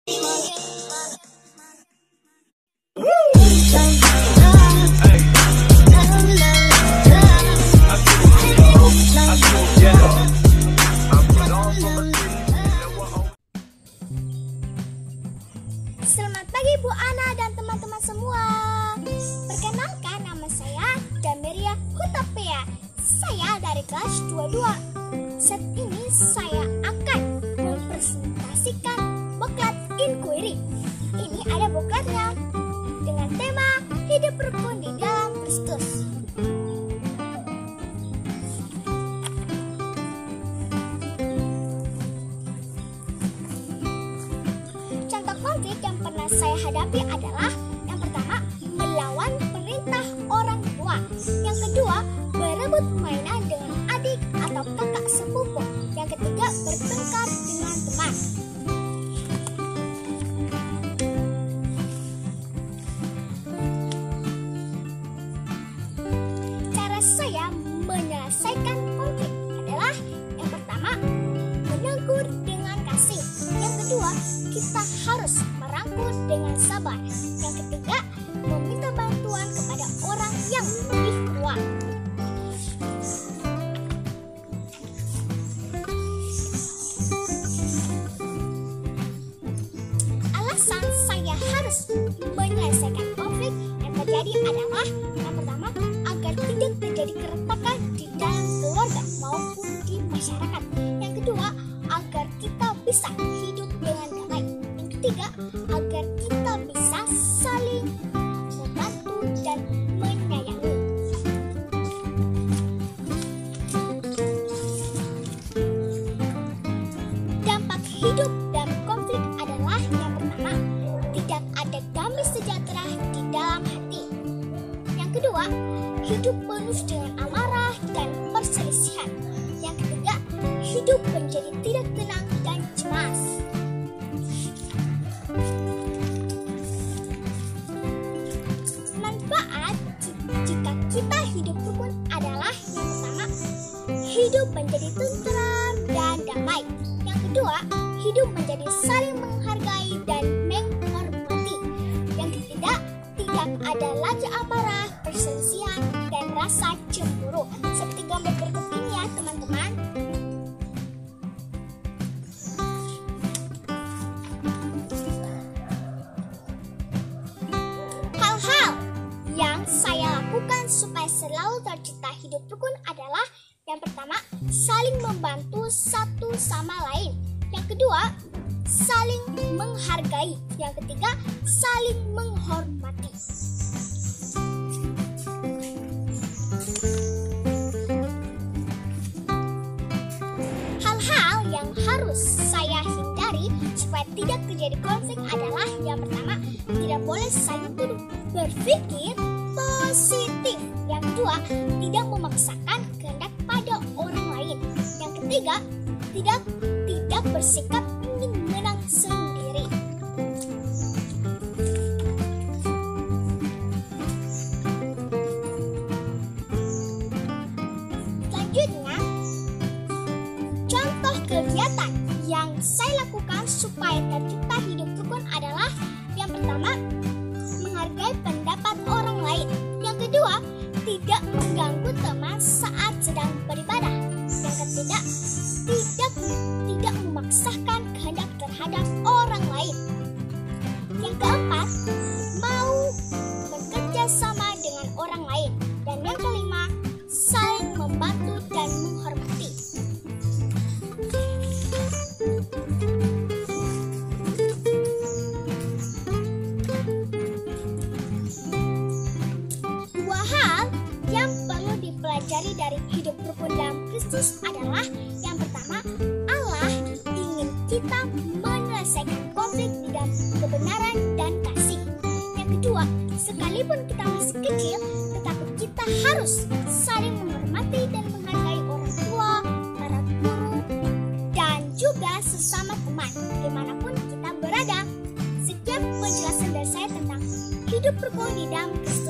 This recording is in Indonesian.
Selamat pagi Bu Ana dan teman-teman semua. Perkenalkan, nama saya Dameria Hutapea. Saya dari kelas 22. Saat ini saya akan mempresentasikan boklat inquiry. Ini ada boklatnya dengan tema hidup rukun di dalam Kristus. Contoh konflik yang pernah saya hadapi adalah yang pertama, melawan perintah orang tua. Yang kedua, berebut mainan dengan adik atau kakak sepupu. Yang ketiga, bertengkar dengan teman. Cara saya menyelesaikan konflik adalah yang pertama, menegur dengan kasih. Yang kedua, kita harus merangkul dengan sabar. Yang ketiga, meminta bantuan kepada orang yang lebih tua. Alasan saya harus menyelesaikan konflik yang terjadi adalah yang pertama, agar tidak terjadi keretakan di dalam keluarga maupun di masyarakat. Yang kedua, agar kita bisa hidup dengan damai. Yang ketiga, agar kita bisa saling membantu dan menyayangi. Dampak hidup dari konflik adalah yang pertama, tidak ada damai sejahtera di dalam hati. Yang kedua, hidup penuh dengan amarah dan perselisihan. Yang ketiga, hidup menjadi tidak tenang dan cemas. Manfaat jika kita hidup rukun adalah yang pertama, hidup menjadi tentram dan damai. Yang kedua, hidup menjadi saling menghargai dan menghormati. Yang ketiga, tidak ada lagi amarah, perselisihan, dan rasa cemburu. Seperti gambar berikut ini ya teman-teman. Hal-hal yang saya lakukan supaya selalu tercipta hidup rukun adalah yang pertama, saling membantu satu sama lain. Yang kedua, saling menghargai. Yang ketiga, saling menghormati. Hal-hal yang harus saya hindari supaya tidak terjadi konflik adalah yang pertama, tidak boleh saling tuduh, berpikir positif. Yang kedua, tidak memaksakan kehendak pada orang lain. Yang ketiga, tidak bersikap ingin menang sendiri. Selanjutnya, contoh kegiatan yang saya lakukan supaya tercipta hidup rukun adalah yang pertama, menghargai pendapat orang lain. Yang kedua, tidak mengganggu teman saat sedang beribadah. Yang ketiga, tidak memaksakan kehendak terhadap orang lain. Yang keempat, mau bekerja sama dengan orang lain. Dan yang kelima, saling membantu dan menghormati. Dua hal yang perlu dipelajari dari hidup rukun dalam Kristus adalah yang pertama, Allah ingin kita menyelesaikan konflik di dalam kebenaran dan kasih. Yang kedua, sekalipun kita masih kecil, tetapi kita harus saling menghormati dan menghargai orang tua, para guru, dan juga sesama teman dimanapun kita berada. Sekian penjelasan dari saya tentang hidup rukun di dalam Kristus.